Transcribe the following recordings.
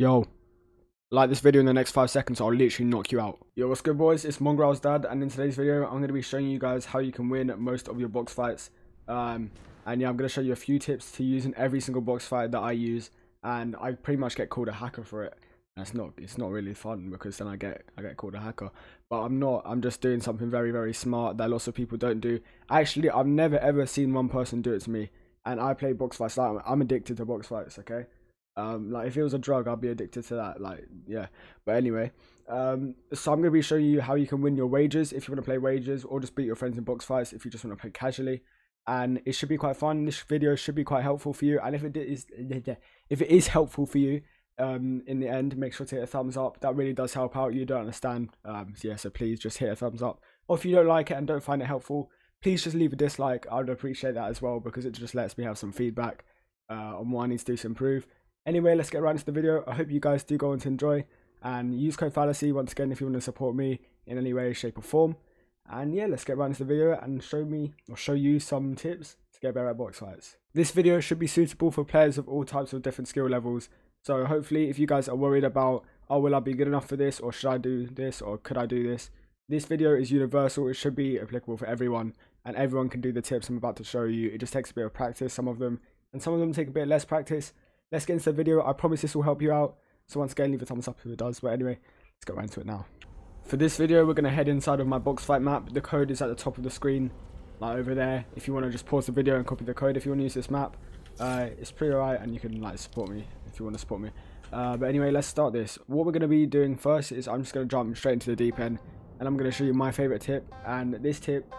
Yo, like this video in the next 5 seconds, I'll literally knock you out. Yo, what's good boys, it's Mongrel's dad, and in today's video, I'm going to be showing you guys how you can win most of your box fights. And yeah, I'm going to show you a few tips to use in every single box fight that I use, and I pretty much get called a hacker for it. And it's not really fun because then I get called a hacker. But I'm not, I'm just doing something very, very smart that lots of people don't do. Actually, I've never ever seen one person do it to me, and I play box fights. Like, I'm addicted to box fights, okay? Like if it was a drug, I'd be addicted to that. Like, yeah. But anyway, so I'm gonna be showing you how you can win your wagers if you want to play wagers, or just beat your friends in box fights if you just want to play casually. And it should be quite fun. This video should be quite helpful for you. And if it is helpful for you, in the end, make sure to hit a thumbs up. That really does help out. You don't understand, so yeah. So please just hit a thumbs up. Or if you don't like it and don't find it helpful, please just leave a dislike. I would appreciate that as well, because it just lets me have some feedback on what I need to do to improve. Anyway, let's get right into the video. I hope you guys do go on to enjoy, and use code Fallacy once again if you want to support me in any way, shape or form. And yeah, let's get right into the video and show you some tips to get better at box fights. This video should be suitable for players of all types of different skill levels. So hopefully if you guys are worried about, oh, will I be good enough for this, or should I do this, or could I do this? This video is universal. It should be applicable for everyone, and everyone can do the tips I'm about to show you. It just takes a bit of practice, some of them, and some of them take a bit less practice. Let's get into the video. I promise this will help you out. So once again, leave a thumbs up if it does. But anyway, let's get right into it now. For this video, we're going to head inside of my box fight map. The code is at the top of the screen, like over there. If you want to just pause the video and copy the code if you want to use this map, it's pretty alright, and you can like support me if you want to support me. But anyway, let's start this. What we're going to be doing first is I'm just going to jump straight into the deep end, and I'm going to show you my favorite tip. And this tip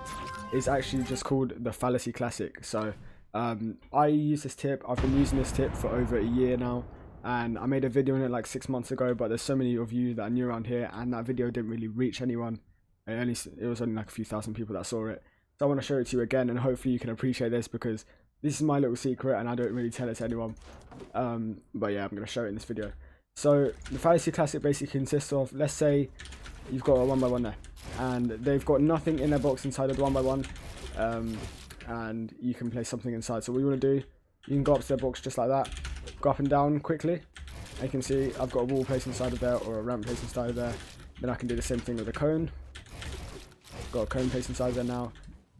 is actually just called the Fallacy Classic. So I use this tip. I've been using this tip for over a year now, and I made a video on it like 6 months ago, but there's so many of you that are new around here, and that video didn't really reach anyone. It was only like a few thousand people that saw it. So I want to show it to you again, and hopefully you can appreciate this, because this is my little secret and I don't really tell it to anyone. But yeah, I'm going to show it in this video. So the Fallacy Classic basically consists of, let's say you've got a 1x1 there, and they've got nothing in their box inside of the 1x1. And you can place something inside. So what you want to do, you can go up to their box just like that, go up and down quickly, and you can see I've got a wall placed inside of there, or a ramp placed inside of there. Then I can do the same thing with a cone. Got a cone placed inside there now,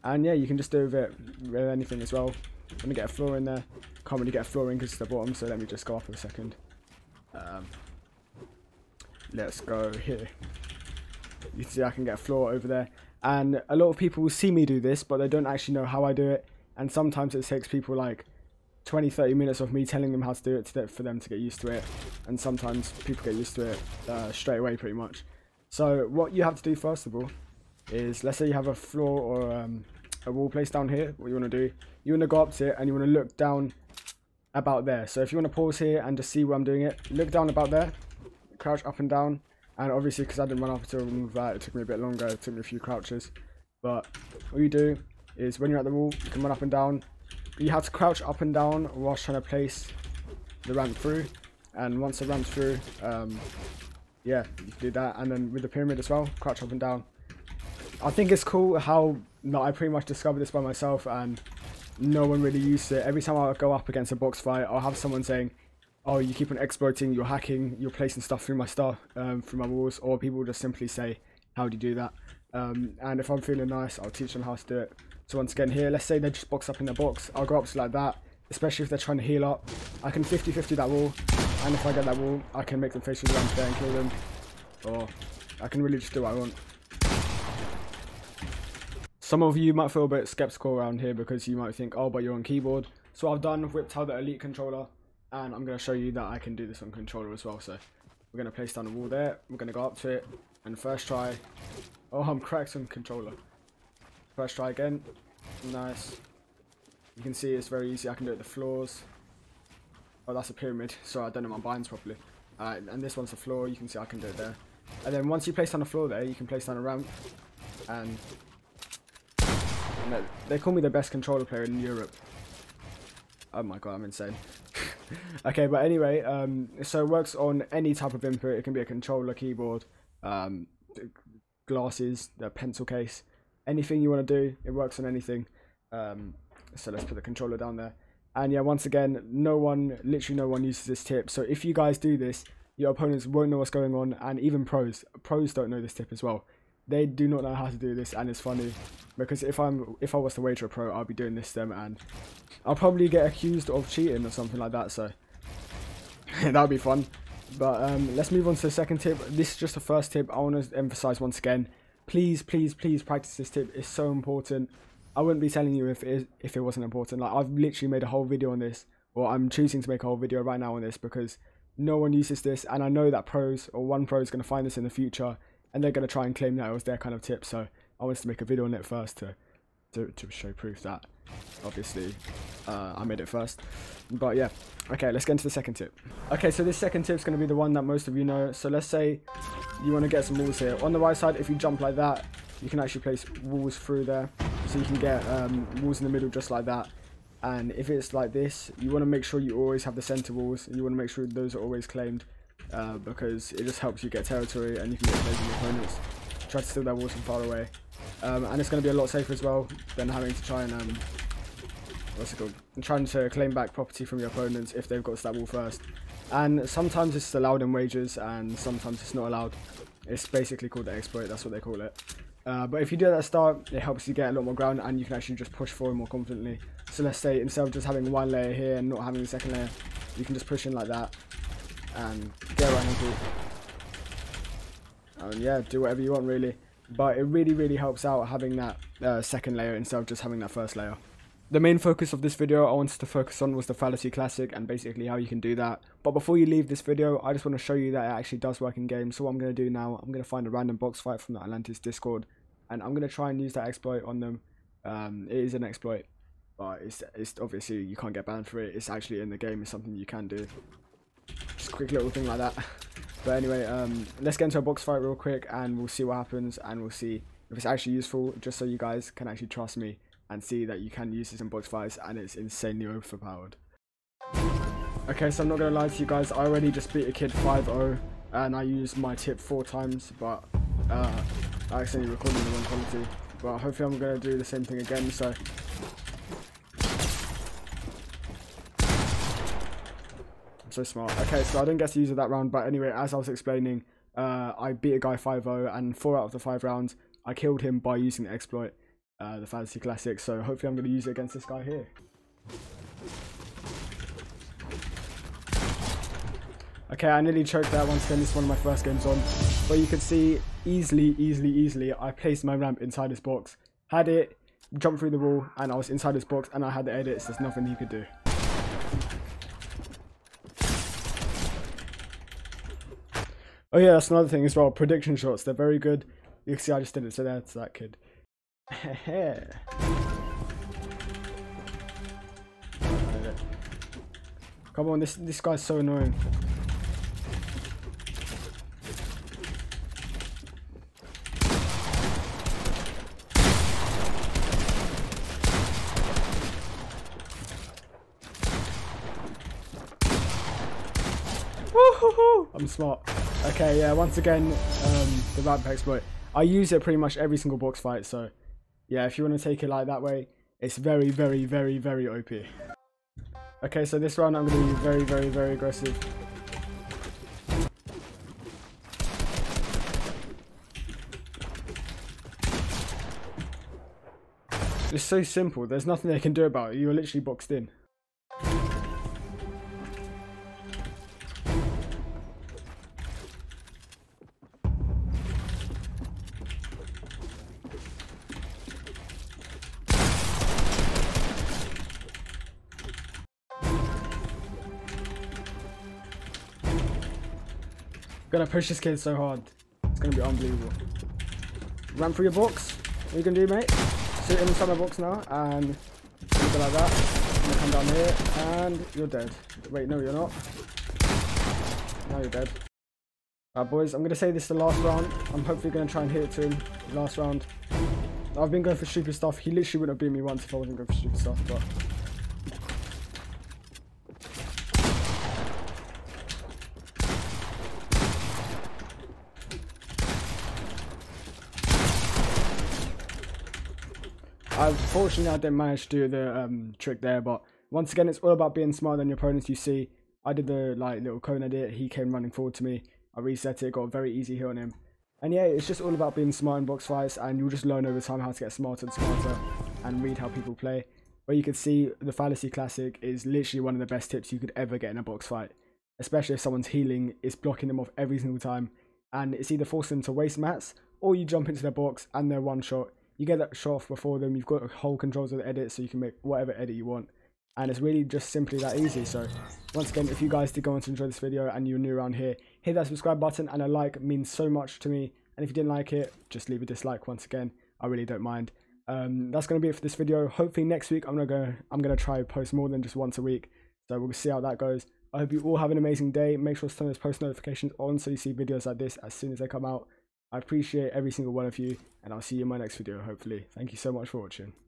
and yeah, you can just do with anything as well. I'm gonna get a floor in there. Can't really get a floor in because it's the bottom, so let me just go up a second. Let's go here. You can see I can get a floor over there. And a lot of people will see me do this, but they don't actually know how I do it. And sometimes it takes people like 20-30 minutes of me telling them how to do it for them to get used to it. And sometimes people get used to it straight away pretty much. So what you have to do first of all is, let's say you have a floor or a wall placed down here. What you want to do, you want to go up to it and you want to look down about there. So if you want to pause here and just see where I'm doing it, look down about there, crouch up and down. And obviously, because I didn't run up to remove that, it took me a bit longer. It took me a few crouches. But all you do is, when you're at the wall, you can run up and down. You have to crouch up and down whilst trying to place the ramp through. And once the ramp's through, yeah, you can do that. And then with the pyramid as well, crouch up and down. I think it's cool how I pretty much discovered this by myself, and no one really used it. Every time I go up against a box fight, I'll have someone saying, oh, you keep on exploiting, you're hacking, you're placing stuff through my through my walls, or people just simply say, how do you do that? And if I'm feeling nice, I'll teach them how to do it. So once again here, let's say they just box up in their box, I'll go up to like that, especially if they're trying to heal up. I can 50-50 that wall, and if I get that wall, I can make them face with the ramp there and kill them, or I can really just do what I want. Some of you might feel a bit skeptical around here because you might think, oh, but you're on keyboard. So what I've done, whipped out the Elite controller, and I'm going to show you that I can do this on controller as well. So we're going to place down the wall there. We're going to go up to it. And first try. Oh, I'm cracked on controller. First try again. Nice. You can see it's very easy. I can do it the floors. Oh, that's a pyramid. Sorry, I don't know my binds properly. Alright, and this one's the floor. You can see I can do it there. And then once you place down the floor there, you can place down a ramp. And no, they call me the best controller player in Europe. Oh my god, I'm insane. Okay, but anyway, so it works on any type of input. It can be a controller, keyboard, glasses, the pencil case, anything you want to do. It works on anything. So let's put the controller down there. And yeah, once again, literally no one uses this tip. So if you guys do this, your opponents won't know what's going on, and even pros don't know this tip as well. They do not know how to do this, and it's funny because if I was to wager a pro, I'll be doing this to them, and I'll probably get accused of cheating or something like that. So that would be fun. But let's move on to the second tip. This is just the first tip. I want to emphasize once again, please practice this tip. It's so important. I wouldn't be telling you if it wasn't important. Like, I've literally made a whole video on this, or I'm choosing to make a whole video right now on this because no one uses this, and I know that pros or one pro is going to find this in the future, and they're going to try and claim that it was their kind of tip. So I wanted to make a video on it first to show proof that obviously I made it first. But yeah, okay, let's get into the second tip. Okay, so this second tip is going to be the one that most of you know. So let's say you want to get some walls here. On the right side, if you jump like that, you can actually place walls through there, so you can get walls in the middle just like that. And if it's like this, you want to make sure you always have the center walls, and you want to make sure those are always claimed, because it just helps you get territory, and you can get plays on your opponents. Try to steal their walls from far away, and it's going to be a lot safer as well than having to try and trying to claim back property from your opponents if they've got to that wall first. And sometimes it's allowed in wagers, and sometimes it's not allowed. It's basically called the exploit. That's what they call it. But if you do that at the start, it helps you get a lot more ground, and you can actually just push forward more confidently. So let's say instead of just having one layer here and not having the second layer, you can just push in like that and get right into it. And yeah, do whatever you want really. But it really helps out having that second layer instead of just having that first layer. The main focus of this video I wanted to focus on was the Fallacy Classic and basically how you can do that. But before you leave this video, I just want to show you that it actually does work in game. So what I'm going to do now, I'm going to find a random box fight from the Atlantis Discord, and I'm going to try and use that exploit on them. It is an exploit, but it's obviously you can't get banned for it. It's actually in the game. It's something you can do. Just a quick little thing like that. But anyway, let's get into a box fight real quick, and we'll see what happens, and we'll see if it's actually useful, just so you guys can actually trust me and see that you can use this in box fights, and it's insanely overpowered. Okay, so I'm not going to lie to you guys, I already just beat a kid 5-0, and I used my tip 4 times, but I accidentally recorded in the wrong quality. But hopefully I'm going to do the same thing again, so... I'm so smart. Okay, so I didn't get to use it that round, but anyway, as I was explaining, I beat a guy 5-0, and 4 out of the 5 rounds, I killed him by using the exploit. The Fallacy Classic, so hopefully I'm going to use it against this guy here. Okay, I nearly choked that once again. This is one of my first games on, but you can see easily I placed my ramp inside this box, had it, jumped through the wall, and I was inside this box, and I had the edits. There's nothing he could do. Oh yeah, that's another thing as well, prediction shots, they're very good. You can see I just did it to that kid. Come on, this guy's so annoying. Woohoo! I'm smart. Okay, yeah, once again, the ramp exploit. I use it pretty much every single box fight, so yeah, if you want to take it like that way, it's very OP. Okay, so this round I'm going to be very aggressive. It's so simple, there's nothing they can do about it, you're literally boxed in. Gonna push this kid so hard. It's gonna be unbelievable. Run through your box. What are you gonna do, mate? Sit inside my box now and go like that. I'm gonna come down here and you're dead. Wait, no, you're not. Now you're dead. Alright, boys, I'm gonna say this is the last round. I'm hopefully gonna try and hit it to him last round. I've been going for stupid stuff. He literally wouldn't have beat me once if I wasn't going for stupid stuff, but. Unfortunately, I didn't manage to do the trick there, but once again, it's all about being smarter than your opponents. You see, I did the like little cone edit, he came running forward to me, I reset it, got a very easy hit on him. And yeah, it's just all about being smart in box fights, and you'll just learn over time how to get smarter and smarter and read how people play. But you can see the Fallacy Classic is literally one of the best tips you could ever get in a box fight, especially if someone's healing, it's blocking them off every single time, and it's either forcing them to waste mats, or you jump into their box and they're one shot. You get that shot off before them, you've got whole controls of the edit, so you can make whatever edit you want. And it's really just simply that easy. So once again, if you guys did go on to enjoy this video and you're new around here, hit that subscribe button, and a like means so much to me. And if you didn't like it, just leave a dislike once again, I really don't mind. That's going to be it for this video. Hopefully next week I'm gonna try to post more than just once a week, so we'll see how that goes. I hope you all have an amazing day. Make sure to turn those post notifications on so you see videos like this as soon as they come out. I appreciate every single one of you, and I'll see you in my next video, hopefully. Thank you so much for watching.